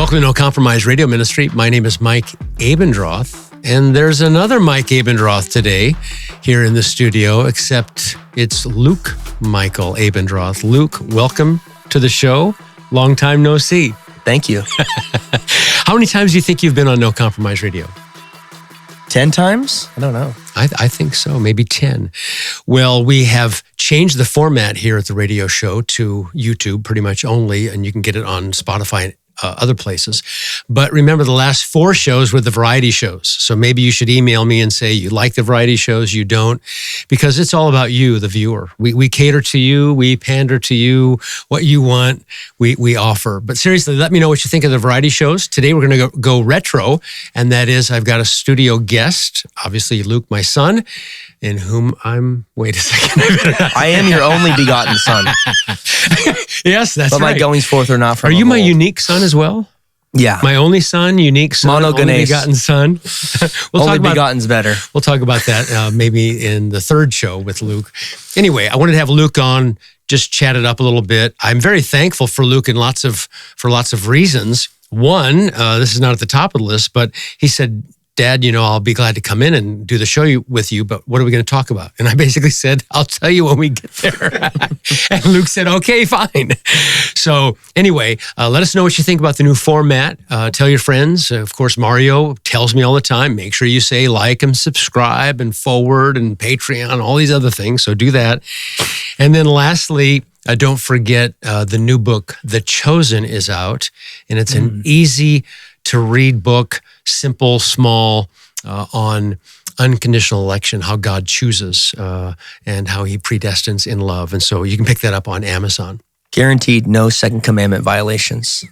Welcome to No Compromise Radio Ministry. My name is Mike Abendroth, and there's another Mike Abendroth today here in the studio, except it's Luke Michael Abendroth. Luke, welcome to the show. Long time no see. Thank you. How many times do you think you've been on No Compromise Radio? 10 times? I don't know. I think so, maybe 10. Well, we have changed the format here at the radio show to YouTube pretty much only, and you can get it on Spotify and other places. But remember, the last 4 shows were the variety shows. So maybe you should email me and say you like the variety shows, you don't, because it's all about you, the viewer. We cater to you, we pander to you, what you want, we offer. But seriously, let me know what you think of the variety shows. Today we're going to go retro, and that is I've got a studio guest, obviously Luke, my son, in whom wait a second. I am your only begotten son. Yes, that's right. But my goings forth are not from Are you my old. unique son as well? Yeah. My only son, unique son, only Monogenes. begotten son. Only begotten's better. We'll talk about that maybe in the third show with Luke. Anyway, I wanted to have Luke on, just chat it up a little bit. I'm very thankful for Luke for lots of reasons. One, this is not at the top of the list, but he said, Dad, I'll be glad to come in and do the show with you, but what are we going to talk about? And I basically said, I'll tell you when we get there. And Luke said, okay, fine. So anyway, let us know what you think about the new format. Tell your friends. Of course, Marrio tells me all the time, make sure you say like and subscribe and forward and Patreon, all these other things. So do that. And then lastly, don't forget the new book, The Chosen, is out. And it's an easy to read book, simple, small, on unconditional election, how God chooses and how he predestines in love. And so you can pick that up on Amazon. Guaranteed no second commandment violations.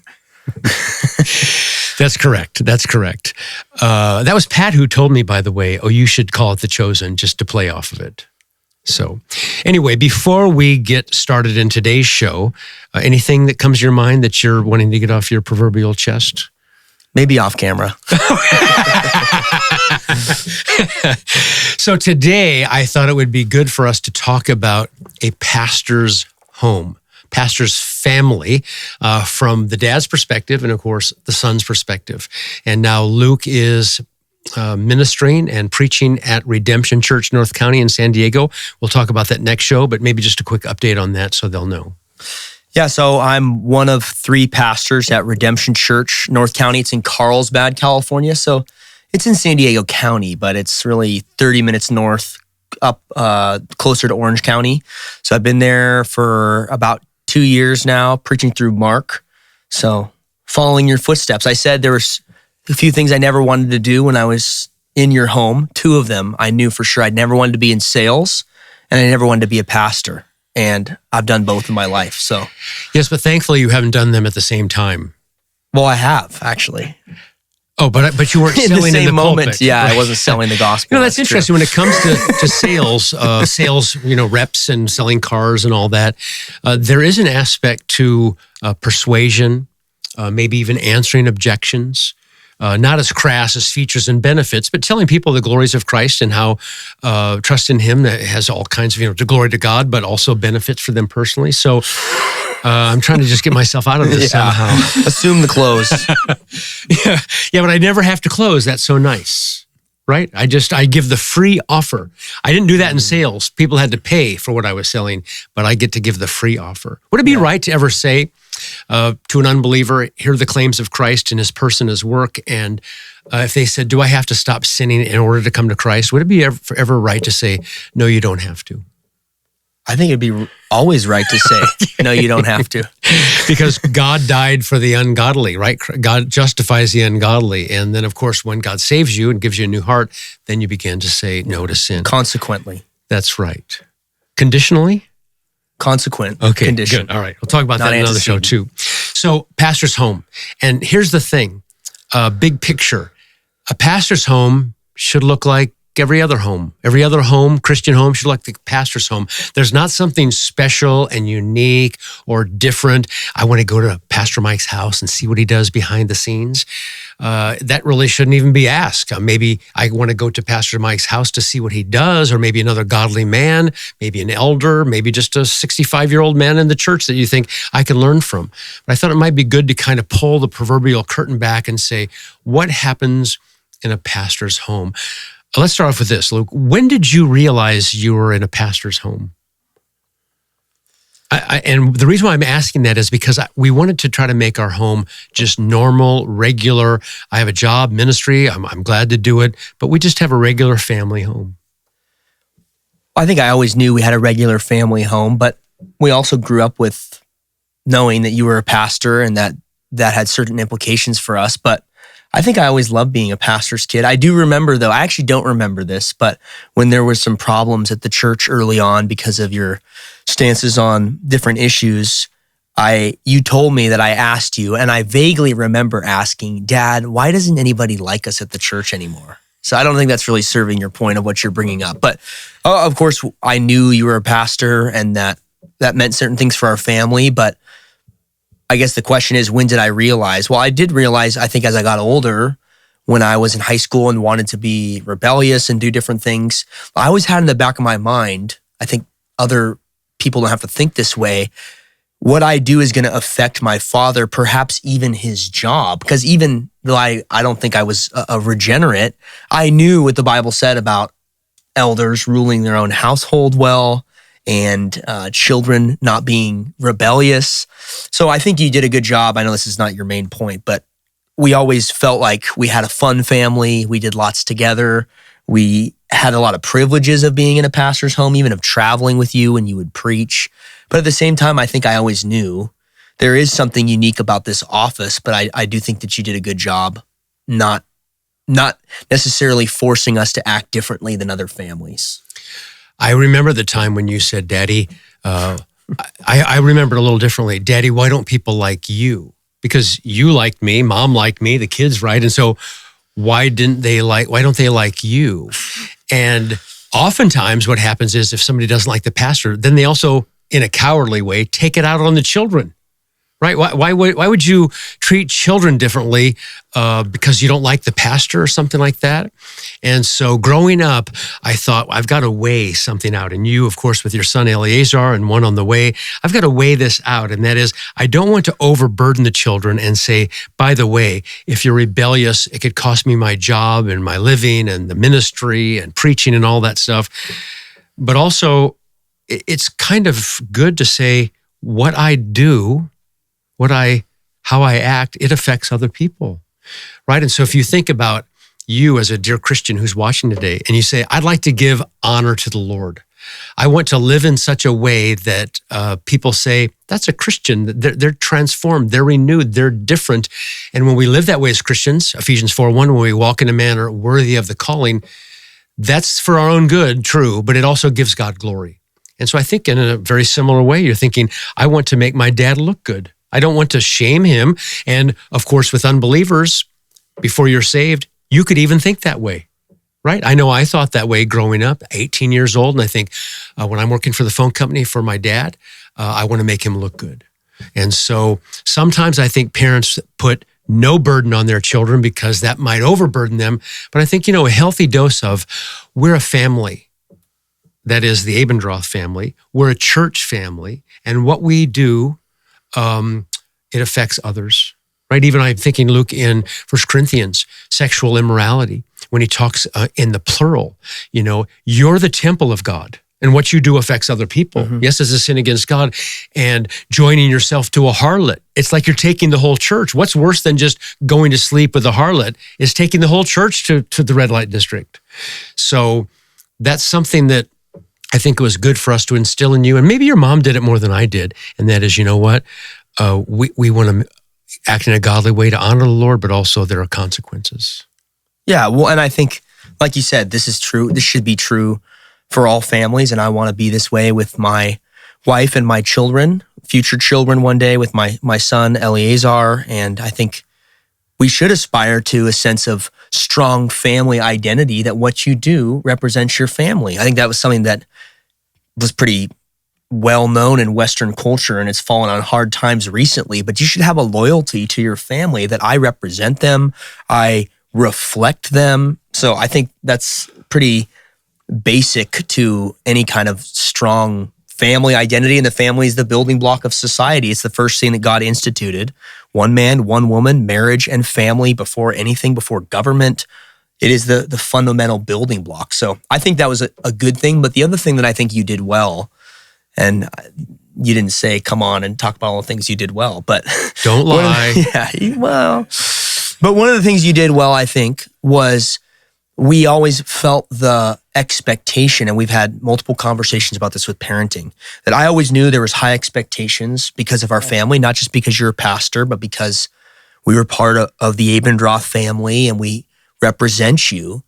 That's correct. That was Pat who told me, by the way, you should call it The Chosen just to play off of it. So anyway, before we get started in today's show, anything that comes to your mind that you're wanting to get off your proverbial chest? Maybe off camera. So today, I thought it would be good for us to talk about a pastor's home, pastor's family, from the dad's perspective and, of course, the son's perspective. And now Luke is ministering and preaching at Redemption Church, North County in San Diego. We'll talk about that next show, but maybe just a quick update on that so they'll know. Yeah, so I'm one of 3 pastors at Redemption Church, North County. It's in Carlsbad, California. So it's in San Diego County, but it's really 30 minutes north, up closer to Orange County. So I've been there for about 2 years now, preaching through Mark. So following your footsteps. I said there was a few things I never wanted to do when I was in your home. 2 of them I knew for sure. I'd never wanted to be in sales, and I never wanted to be a pastor. And I've done both in my life, so. Yes, but thankfully you haven't done them at the same time. Well, I have, actually. Oh, but you weren't in selling the same in the moment. pulpit. Yeah, I wasn't selling the gospel. That's interesting. True. When it comes to sales, reps and selling cars and all that, there is an aspect to persuasion, maybe even answering objections. Not as crass as features and benefits, but telling people the glories of Christ and how trust in him that has all kinds of, the glory to God, but also benefits for them personally. So I'm trying to just get myself out of this somehow. Assume the close. Yeah, but I never have to close. That's so nice, right? I give the free offer. I didn't do that in sales. People had to pay for what I was selling, but I get to give the free offer. Would it be right to ever say to an unbeliever, here are the claims of Christ and his person, his work, and if they said, do I have to stop sinning in order to come to Christ? Would it be ever right to say, no, you don't have to? I think it'd be always right to say, no, you don't have to. Because God died for the ungodly, right? God justifies the ungodly. And then, of course, when God saves you and gives you a new heart, then you begin to say no to sin. Consequently. That's right. Conditionally? Consequent. Okay, condition. Good. All right. We'll talk about Not that in another show too. So, pastor's home. And here's the thing, big picture. A pastor's home should look like every other home. Every other home, Christian home, should look like the pastor's home. There's not something special and unique or different. I want to go to Pastor Mike's house and see what he does behind the scenes. That really shouldn't even be asked. Maybe I want to go to Pastor Mike's house to see what he does, or maybe another godly man, maybe an elder, maybe just a 65-year-old man in the church that you think I can learn from. But I thought it might be good to kind of pull the proverbial curtain back and say, what happens in a pastor's home? Let's start off with this, Luke. When did you realize you were in a pastor's home? And the reason why I'm asking that is because we wanted to try to make our home just normal, regular. I have a job, ministry. I'm glad to do it, but we just have a regular family home. I think I always knew we had a regular family home, but we also grew up with knowing that you were a pastor and that had certain implications for us. But I think I always loved being a pastor's kid. I do remember, though, I actually don't remember this, but when there was some problems at the church early on because of your stances on different issues, you told me that I asked you, and I vaguely remember asking, Dad, why doesn't anybody like us at the church anymore? So I don't think that's really serving your point of what you're bringing up. But of course, I knew you were a pastor and that meant certain things for our family, but I guess the question is, when did I realize? Well, I did realize, I think, as I got older, when I was in high school and wanted to be rebellious and do different things. I always had in the back of my mind, I think other people don't have to think this way, what I do is going to affect my father, perhaps even his job. Because even though I don't think I was a regenerate, I knew what the Bible said about elders ruling their own household well, and children not being rebellious. So I think you did a good job. I know this is not your main point, but we always felt like we had a fun family. We did lots together. We had a lot of privileges of being in a pastor's home, even of traveling with you when you would preach. But at the same time, I think I always knew there is something unique about this office, but I do think that you did a good job not necessarily forcing us to act differently than other families. I remember the time when you said, Daddy, I remember it a little differently. Daddy, why don't people like you? Because you liked me, Mom liked me, the kids, right? And so why don't they like you? And oftentimes what happens is if somebody doesn't like the pastor, then they also, in a cowardly way, take it out on the children. Right? Why would you treat children differently because you don't like the pastor or something like that? And so growing up, I thought, I've got to weigh something out. And you, of course, with your son Eleazar and one on the way, I've got to weigh this out. And that is, I don't want to overburden the children and say, by the way, if you're rebellious, it could cost me my job and my living and the ministry and preaching and all that stuff. But also, it's kind of good to say what I do, how I act, it affects other people, right? And so if you think about you as a dear Christian who's watching today, and you say, I'd like to give honor to the Lord. I want to live in such a way that people say, that's a Christian. They're transformed, they're renewed, they're different. And when we live that way as Christians, Ephesians 4:1, when we walk in a manner worthy of the calling, that's for our own good, true, but it also gives God glory. And so I think in a very similar way, you're thinking, I want to make my dad look good. I don't want to shame him. And of course, with unbelievers, before you're saved, you could even think that way, right? I know I thought that way growing up, 18 years old. And I think when I'm working for the phone company for my dad, I want to make him look good. And so sometimes I think parents put no burden on their children because that might overburden them. But I think, a healthy dose of, we're a family. That is the Abendroth family. We're a church family. And what we do, it affects others, right? Even I'm thinking, Luke, in 1 Corinthians, sexual immorality, when he talks in the plural, you're the temple of God. And what you do affects other people. Mm-hmm. Yes, it's a sin against God. And joining yourself to a harlot, it's like you're taking the whole church. What's worse than just going to sleep with a harlot is taking the whole church to the red light district. So that's something that I think it was good for us to instill in you. And maybe your mom did it more than I did. And that is, we want to act in a godly way to honor the Lord, but also there are consequences. Yeah, well, and I think, like you said, this is true. This should be true for all families. And I want to be this way with my wife and my children, future children one day, with my son, Eleazar. And I think we should aspire to a sense of strong family identity, that what you do represents your family. I think that was something that was pretty well known in Western culture, and it's fallen on hard times recently, but you should have a loyalty to your family, that I represent them, I reflect them. So I think that's pretty basic to any kind of strong family identity, and the family is the building block of society. It's the first thing that God instituted. One man, one woman, marriage and family before anything, before government. It is the fundamental building block. So I think that was a good thing. But the other thing that I think you did well, and you didn't say, come on and talk about all the things you did well, but don't lie. But one of the things you did well, I think, was we always felt the expectation, and we've had multiple conversations about this with parenting, that I always knew there was high expectations because of our family, not just because you're a pastor, but because we were part of the Abendroth family and we represent you.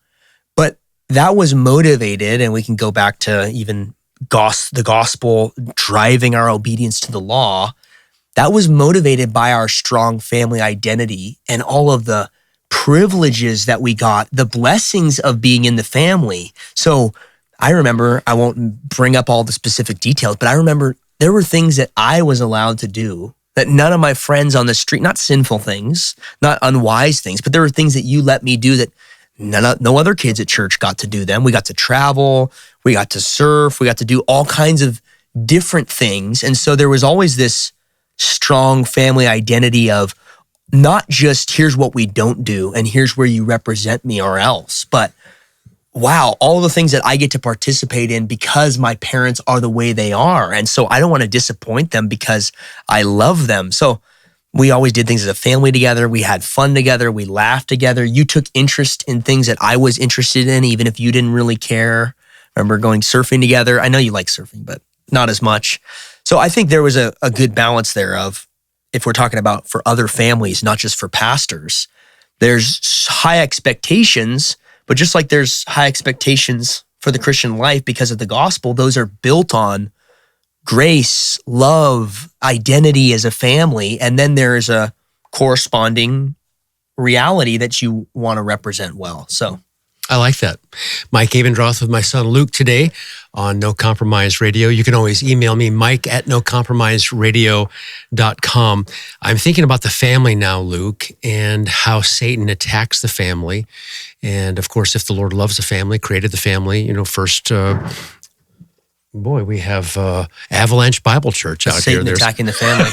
But that was motivated, and we can go back to even the gospel driving our obedience to the law. That was motivated by our strong family identity and all of the privileges that we got, the blessings of being in the family. So I remember, I won't bring up all the specific details, but I remember there were things that I was allowed to do that none of my friends on the street, not sinful things, not unwise things, but there were things that you let me do that no other kids at church got to do them. We got to travel, we got to surf, we got to do all kinds of different things. And so there was always this strong family identity of not just here's what we don't do and here's where you represent me or else, but wow, all the things that I get to participate in because my parents are the way they are. And so I don't want to disappoint them because I love them. So we always did things as a family together. We had fun together. We laughed together. You took interest in things that I was interested in, even if you didn't really care. I remember going surfing together. I know you like surfing, but not as much. So I think there was a good balance there of, if we're talking about for other families, not just for pastors, there's high expectations, but just like there's high expectations for the Christian life because of the gospel, those are built on grace, love, identity as a family. And then there's a corresponding reality that you want to represent well. So I like that. Mike Abendroth with my son Luke today on No Compromise Radio. You can always email me, mike@nocompromiseradio.com. I'm thinking about the family now, Luke, and how Satan attacks the family. And of course, if the Lord loves the family, created the family, first, we have Avalanche Bible Church out Satan here. Attacking the family.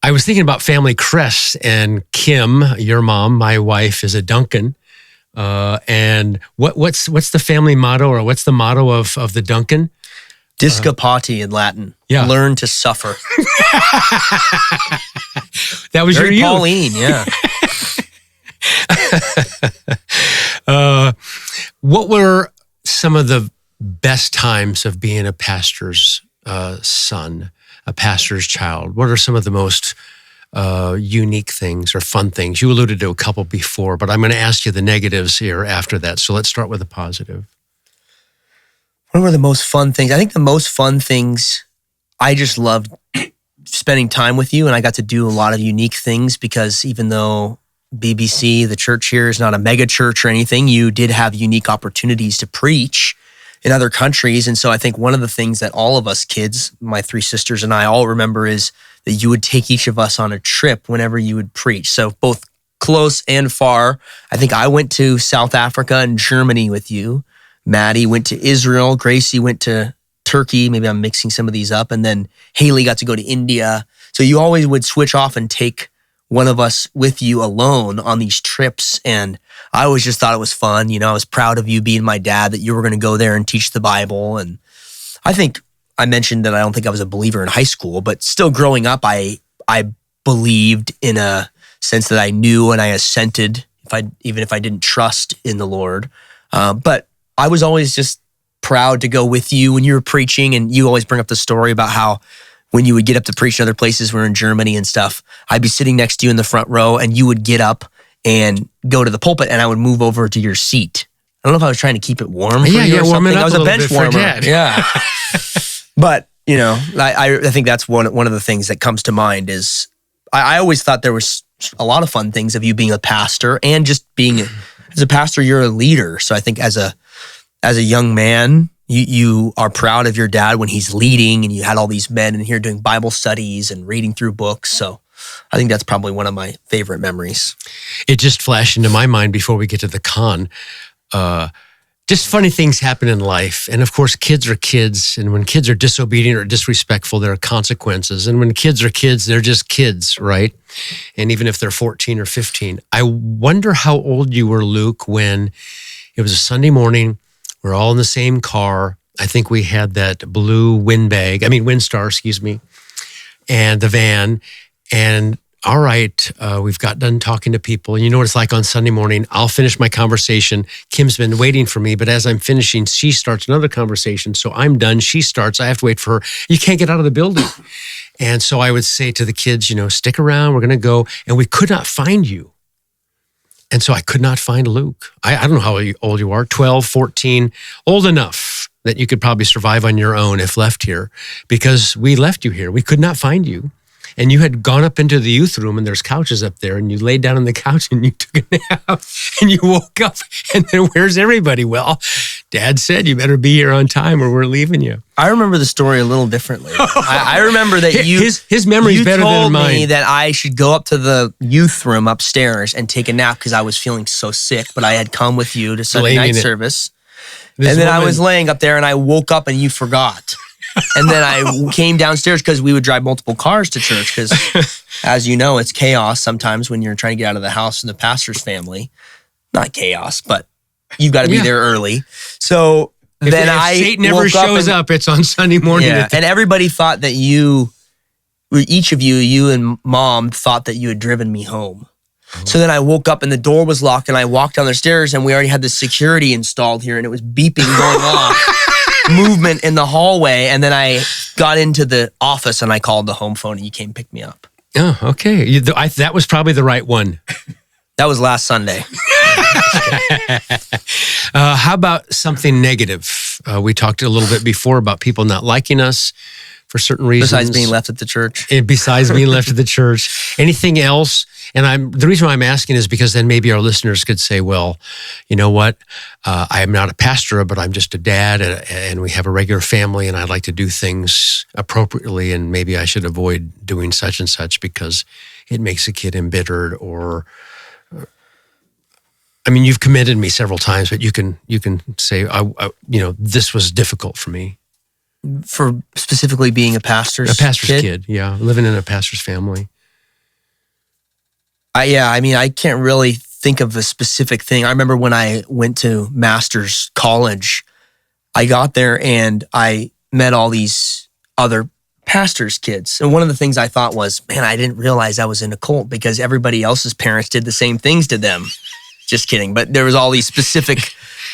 I was thinking about family crests, and Kim, your mom, my wife, is a Duncan. And what's the family motto, or what's the motto of the Duncan? Discapati in Latin. Yeah. Learn to suffer. That was Very your youth. Pauline, yeah. What were some of the best times of being a pastor's son, a pastor's child? What are some of the most unique things or fun things? You alluded to a couple before, but I'm going to ask you the negatives here after that. So let's start with the positive. What were the most fun things? I think the most fun things, I just loved spending time with you, and I got to do a lot of unique things because even though BBC, the church here, is not a mega church or anything, you did have unique opportunities to preach in other countries. And so I think one of the things that all of us kids, my three sisters and I, all remember is that you would take each of us on a trip whenever you would preach. So both close and far. I think I went to South Africa and Germany with you. Maddie went to Israel. Gracie went to Turkey. Maybe I'm mixing some of these up. And then Haley got to go to India. So you always would switch off and take one of us with you alone on these trips. And I always just thought it was fun. I was proud of you being my dad, that you were going to go there and teach the Bible. And I think I mentioned that I don't think I was a believer in high school, but still growing up, I believed in a sense that I knew and I assented, even if I didn't trust in the Lord. But I was always just proud to go with you when you were preaching, and you always bring up the story about how when you would get up to preach in other places, we're in Germany and stuff, I'd be sitting next to you in the front row and you would get up and go to the pulpit and I would move over to your seat. I don't know if I was trying to keep it warm for you or warm something. it up I was a a bench bit for warmer. Dad. Yeah. But I think that's one of the things that comes to mind is I always thought there was a lot of fun things of you being a pastor and just being as a pastor, you're a leader. So I think as a young man, you are proud of your dad when he's leading, and you had all these men in here doing Bible studies and reading through books. So I think that's probably one of my favorite memories. It just flashed into my mind before we get to the con. Just funny things happen in life. And of course, kids are kids. And when kids are disobedient or disrespectful, there are consequences. And when kids are kids, they're just kids, right? And even if they're 14 or 15. I wonder how old you were, Luke, when it was a Sunday morning. We're all in the same car. I think we had that blue Windstar, and the van. And all right, we've got done talking to people. And you know what it's like on Sunday morning. I'll finish my conversation. Kim's been waiting for me, but as I'm finishing, she starts another conversation. So I'm done. She starts. I have to wait for her. You can't get out of the building. And so I would say to the kids, stick around. We're going to go. And we could not find you. And so I could not find Luke. I don't know how old you are, 12, 14, old enough that you could probably survive on your own if left here, because we left you here. We could not find you. And you had gone up into the youth room, and there's couches up there, and you laid down on the couch and you took a nap and you woke up, and then where's everybody? Well, Dad said you better be here on time or we're leaving you. I remember the story a little differently. I remember that his memory's better than mine. You told me that I should go up to the youth room upstairs and take a nap because I was feeling so sick, but I had come with you to Sunday night service. And then I was laying up there and I woke up and you forgot. And then I came downstairs because we would drive multiple cars to church because, as you know, it's chaos sometimes when you're trying to get out of the house in the pastor's family. Not chaos, but you've got to be there early. So if Satan never shows up, it's on Sunday morning. Yeah, and everybody thought that each of you and Mom thought that you had driven me home. So then I woke up and the door was locked and I walked down the stairs and we already had the security installed here and it was beeping going off. Movement in the hallway, and then I got into the office and I called the home phone and you came pick me up. Oh, okay. That was probably the right one. That was last Sunday. How about something negative? We talked a little bit before about people not liking us for certain reasons. Besides being left at the church. Besides being left at the church. Anything else? And the reason why I'm asking is because then maybe our listeners could say, well, you know what? I am not a pastor, but I'm just a dad and we have a regular family and I'd like to do things appropriately and maybe I should avoid doing such and such because it makes a kid embittered or... you've commended me several times, but you can say, this was difficult for me. For specifically being a pastor's kid, yeah, living in a pastor's family. I can't really think of a specific thing. I remember when I went to master's college, I got there and I met all these other pastors' kids. And one of the things I thought was, man, I didn't realize I was in a cult because everybody else's parents did the same things to them. Just kidding. But there was all these specific,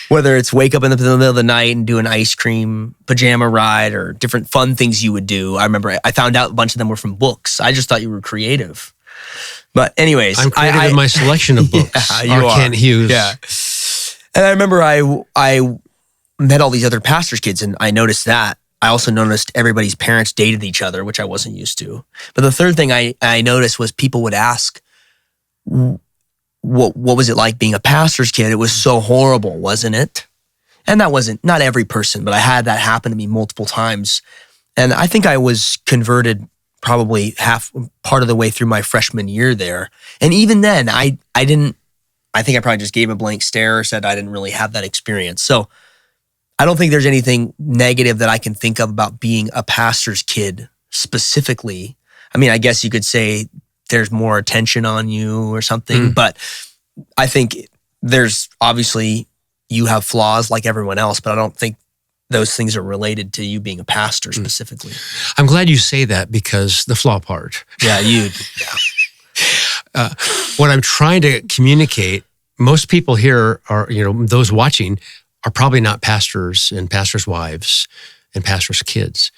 whether it's wake up in the middle of the night and do an ice cream pajama ride or different fun things you would do. I remember I found out a bunch of them were from books. I just thought you were creative. But anyways. I'm creative in my selection of books. Yeah, you are. Kent Hughes. Yeah. And I remember I met all these other pastors' kids and I noticed that. I also noticed everybody's parents dated each other, which I wasn't used to. But the third thing I noticed was people would ask, what was it like being a pastor's kid? It was so horrible, wasn't it? And that wasn't, not every person, but I had that happen to me multiple times. And I think I was converted probably part of the way through my freshman year there. And even then, I think I probably just gave a blank stare or said I didn't really have that experience. So I don't think there's anything negative that I can think of about being a pastor's kid specifically. I guess you could say there's more attention on you or something. But I think there's obviously you have flaws like everyone else, but I don't think those things are related to you being a pastor specifically. I'm glad you say that because the flaw part. Yeah, what I'm trying to communicate, most people here are, those watching are probably not pastors and pastors' wives and pastors' kids.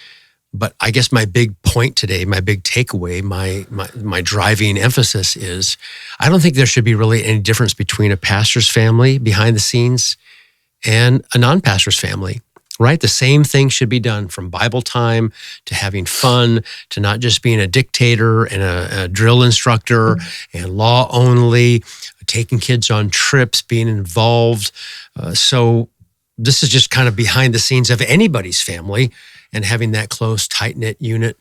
But I guess my big point today, my big takeaway, my driving emphasis is I don't think there should be really any difference between a pastor's family behind the scenes and a non-pastor's family. right? The same thing should be done, from Bible time to having fun to not just being a dictator and a drill instructor and law only, taking kids on trips, being involved. So this is just kind of behind the scenes of anybody's family and having that close, tight-knit unit.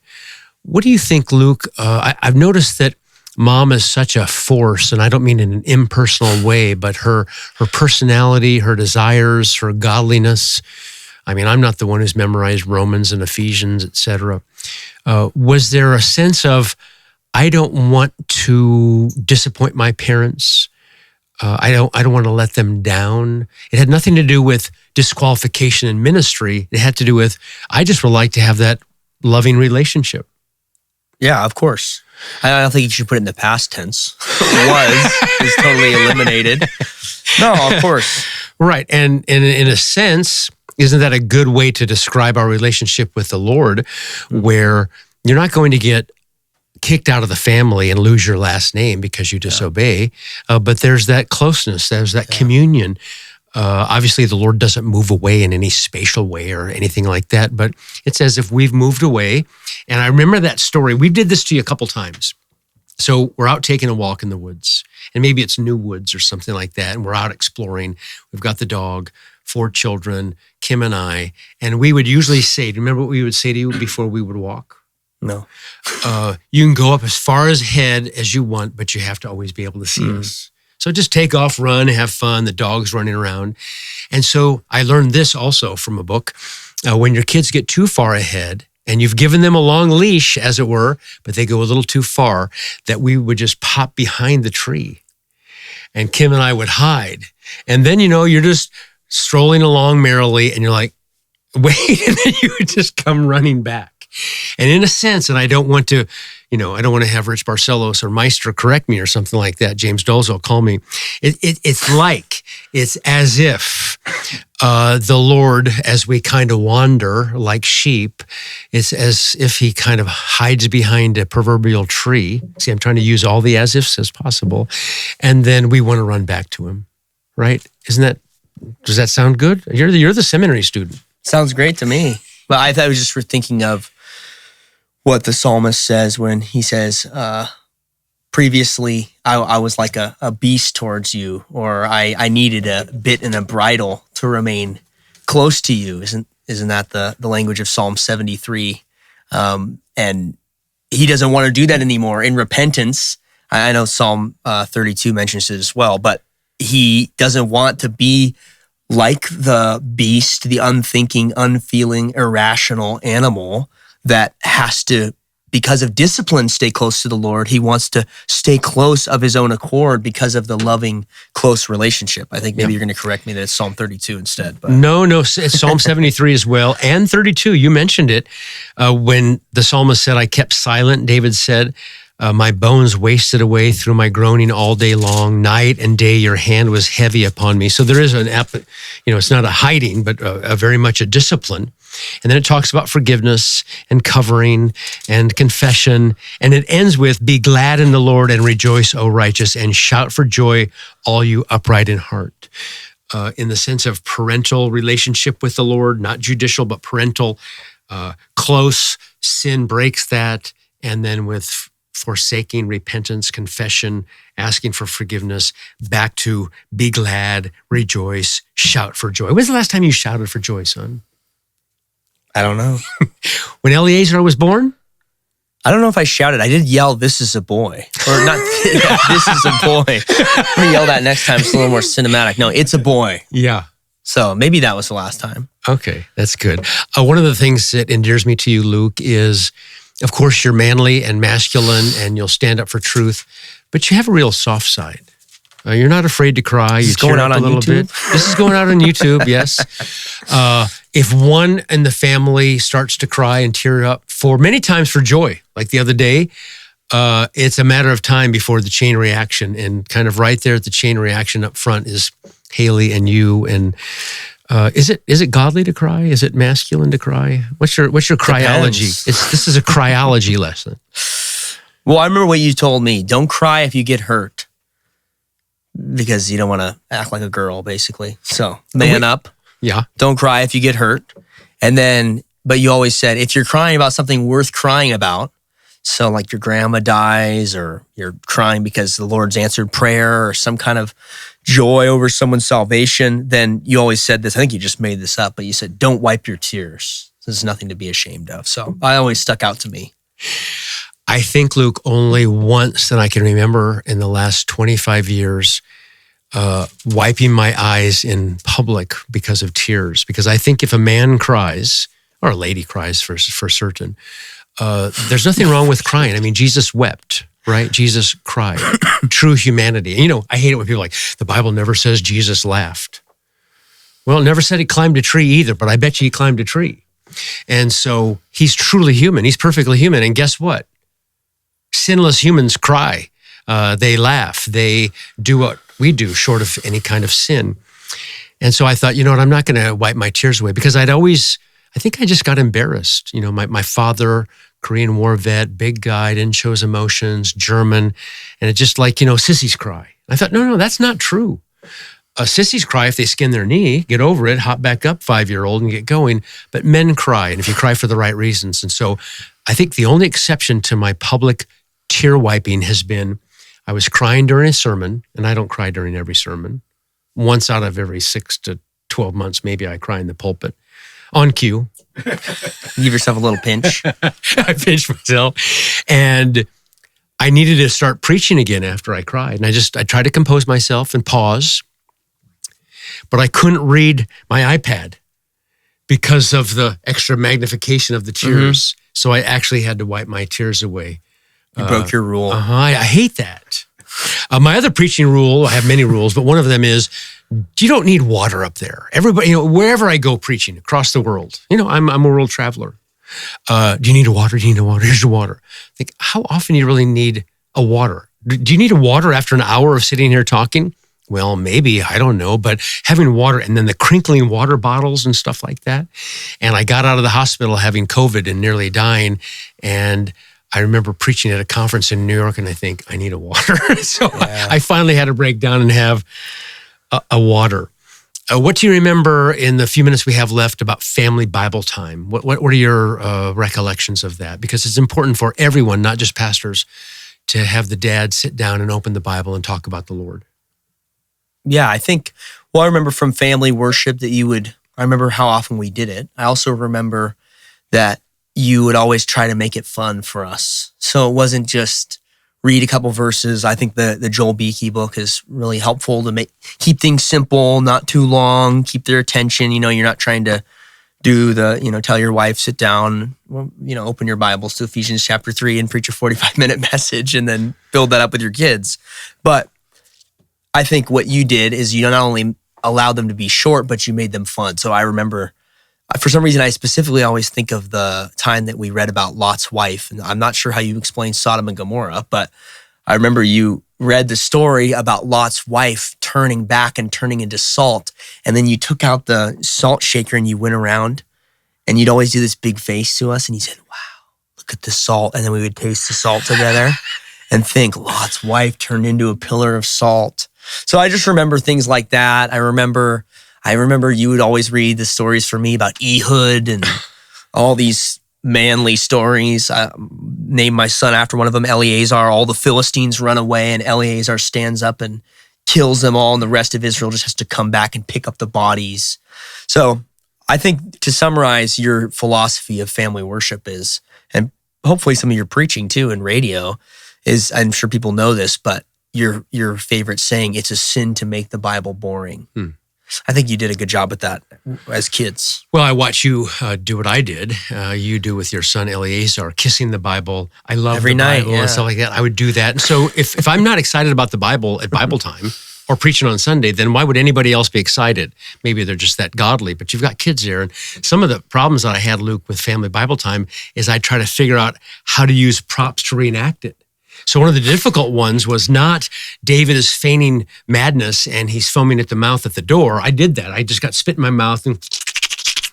What do you think, Luke? I've noticed that Mom is such a force, and I don't mean in an impersonal way, but her personality, her desires, her godliness. I mean, I'm not the one who's memorized Romans and Ephesians, etc. Was there a sense of, I don't want to disappoint my parents? I don't want to let them down. It had nothing to do with disqualification in ministry. It had to do with, I just would like to have that loving relationship. Yeah, of course. I don't think you should put it in the past tense. Is totally eliminated. No, of course. Right. And in a sense, isn't that a good way to describe our relationship with the Lord, where you're not going to get kicked out of the family and lose your last name because you disobey, but there's that closeness, there's that communion. Obviously, the Lord doesn't move away in any spatial way or anything like that, but it's as if we've moved away. And I remember that story. We did this to you a couple times. So we're out taking a walk in the woods, and maybe it's New Woods or something like that, and we're out exploring. We've got the dog, 4 children, Kim and I, and we would usually say, do you remember what we would say to you before we would walk? No. You can go up as far ahead as you want, but you have to always be able to see us. So just take off, run, have fun. The dog's running around. And so I learned this also from a book. When your kids get too far ahead and you've given them a long leash, as it were, but they go a little too far, that we would just pop behind the tree. And Kim and I would hide. And then, you're just strolling along merrily and you're like, wait, and then you would just come running back. And in a sense, and I don't want to, I don't want to have Rich Barcelos or Meister correct me or something like that. James Doles will call me. It's as if the Lord, as we kind of wander like sheep, it's as if he kind of hides behind a proverbial tree. See, I'm trying to use all the as ifs as possible. And then we want to run back to him, right? Does that sound good? You're the seminary student. Sounds great to me. But I thought I was just thinking of what the psalmist says when he says, previously, I was like a beast towards you, or I needed a bit and a bridle to remain close to you. Isn't that the language of Psalm 73? And he doesn't want to do that anymore. In repentance, I know Psalm 32 mentions it as well, but he doesn't want to be like the beast, the unthinking, unfeeling, irrational animal that has to, because of discipline, stay close to the Lord. He wants to stay close of his own accord because of the loving, close relationship. I think maybe you're going to correct me that it's Psalm 32 instead. But. No, it's Psalm 73 as well, and 32. You mentioned it. When the psalmist said, I kept silent, David said, my bones wasted away through my groaning all day long. Night and day, your hand was heavy upon me. So there is it's not a hiding, but a very much a discipline. And then it talks about forgiveness and covering and confession. And it ends with, be glad in the Lord and rejoice, O righteous, and shout for joy, all you upright in heart. In the sense of parental relationship with the Lord, not judicial, but parental, close, sin breaks that. And then with forsaking, repentance, confession, asking for forgiveness, back to be glad, rejoice, shout for joy. When's the last time you shouted for joy, son? I don't know. When Eliezer was born? I don't know if I shouted. I did yell, this is a boy. Or not, this is a boy. I'm going to yell that next time. It's a little more cinematic. No, it's a boy. Yeah. So maybe that was the last time. Okay, that's good. One of the things that endears me to you, Luke, is, of course, you're manly and masculine and you'll stand up for truth, but you have a real soft side. You're not afraid to cry. You tear up a little bit. This is going out on YouTube, yes. If one in the family starts to cry and tear up many times for joy, like the other day, it's a matter of time before the chain reaction. And kind of right there at the chain reaction up front is Haley and you. And is it godly to cry? Is it masculine to cry? What's your cryology? This is a cryology lesson. Well, I remember what you told me. Don't cry if you get hurt. Because you don't want to act like a girl, basically. So man up. Yeah. Don't cry if you get hurt. And then, but you always said, if you're crying about something worth crying about, so like your grandma dies, or you're crying because the Lord's answered prayer, or some kind of joy over someone's salvation, then you always said this. I think you just made this up, but you said, don't wipe your tears. There's nothing to be ashamed of. So I always stuck out to me. I think, Luke, only once that I can remember in the last 25 years wiping my eyes in public because of tears. Because I think if a man cries, or a lady cries for certain, there's nothing wrong with crying. I mean, Jesus wept, right? Jesus cried. True humanity. And, I hate it when people are like, the Bible never says Jesus laughed. Well, it never said he climbed a tree either, but I bet you he climbed a tree. And so he's truly human. He's perfectly human. And guess what? Sinless humans cry. They laugh. They do what we do, short of any kind of sin. And so I thought, what, I'm not going to wipe my tears away, because I think I just got embarrassed. My father, Korean War vet, big guy, didn't show his emotions, German. And it's just like, sissies cry. I thought, no, that's not true. Sissies cry if they skin their knee, get over it, hop back up 5-year-old and get going. But men cry, and if you cry for the right reasons. And so I think the only exception to my public tear wiping has been I was crying during a sermon, and I don't cry during every sermon. Once out of every 6 to 12 months, maybe I cry in the pulpit. On cue. Give yourself a little pinch. I pinched myself. And I needed to start preaching again after I cried. And I tried to compose myself and pause. But I couldn't read my iPad because of the extra magnification of the tears. Mm-hmm. So I actually had to wipe my tears away. You broke your rule. I hate that. My other preaching rule, I have many rules, but one of them is, you don't need water up there. Everybody, wherever I go preaching across the world, I'm a world traveler. Do you need a water? Do you need a water? Here's your water. Think, how often do you really need a water? Do you need a water after an hour of sitting here talking? Well, maybe, I don't know, but having water and then the crinkling water bottles and stuff like that. And I got out of the hospital having COVID and nearly dying. And I remember preaching at a conference in New York, and I think, I need a water. So yeah. I finally had to break down and have a water. What do you remember in the few minutes we have left about family Bible time? What are your recollections of that? Because it's important for everyone, not just pastors, to have the dad sit down and open the Bible and talk about the Lord. Yeah, I think, I remember from family worship that I remember how often we did it. I also remember that you would always try to make it fun for us. So it wasn't just read a couple verses. I think the Joel Beakey book is really helpful to keep things simple, not too long, keep their attention. You're not trying to do tell your wife, sit down, open your Bibles to Ephesians chapter 3 and preach a 45-minute message and then build that up with your kids. But I think what you did is you not only allowed them to be short, but you made them fun. So I remember, for some reason, I specifically always think of the time that we read about Lot's wife. And I'm not sure how you explain Sodom and Gomorrah, but I remember you read the story about Lot's wife turning back and turning into salt. And then you took out the salt shaker and you went around, and you'd always do this big face to us. And you said, wow, look at the salt. And then we would taste the salt together and think Lot's wife turned into a pillar of salt. So I just remember things like that. I remember you would always read the stories for me about Ehud and all these manly stories. I named my son after one of them, Eleazar. All the Philistines run away, and Eleazar stands up and kills them all, and the rest of Israel just has to come back and pick up the bodies. So I think, to summarize, your philosophy of family worship is, and hopefully some of your preaching too in radio is, I'm sure people know this, but your favorite saying, it's a sin to make the Bible boring. I think you did a good job at that as kids. Well, I watch you do what I did. You do with your son Eleazar, kissing the Bible. I love every the night, Bible and stuff like that. I would do that. And so if I'm not excited about the Bible at Bible time or preaching on Sunday, then why would anybody else be excited? Maybe they're just that godly, but you've got kids there. And some of the problems that I had, Luke, with family Bible time is I try to figure out how to use props to reenact it. So one of the difficult ones was not David is feigning madness and he's foaming at the mouth at the door. I did that. I just got spit in my mouth.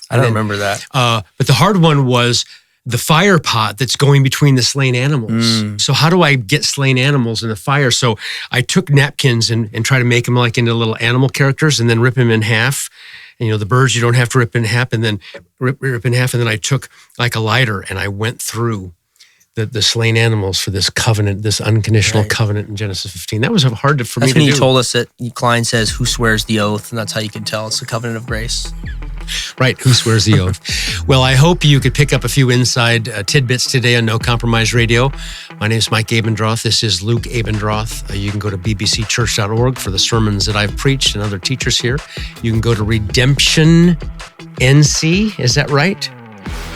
I don't remember that. But the hard one was the fire pot that's going between the slain animals. So how do I get slain animals in the fire? So I took napkins and try to make them like into little animal characters and then rip them in half and the birds you don't have to rip in half, and then rip in half, and then I took like a lighter and I went through the slain animals for this covenant, this unconditional covenant in Genesis 15. That was hard for me to do. That's when you told us that Klein says, "Who swears the oath?" And that's how you can tell it's the covenant of grace. Right, who swears the oath? Well, I hope you could pick up a few inside tidbits today on No Compromise Radio. My name is Mike Abendroth. This is Luke Abendroth. You can go to bbcchurch.org for the sermons that I've preached and other teachers here. You can go to Redemption NC, is that right?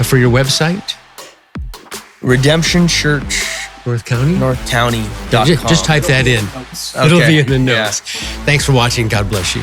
For your website? Redemption Church. North County? NorthCounty.com. Just type that in. Okay. It'll be in the notes. Yeah. Thanks for watching. God bless you.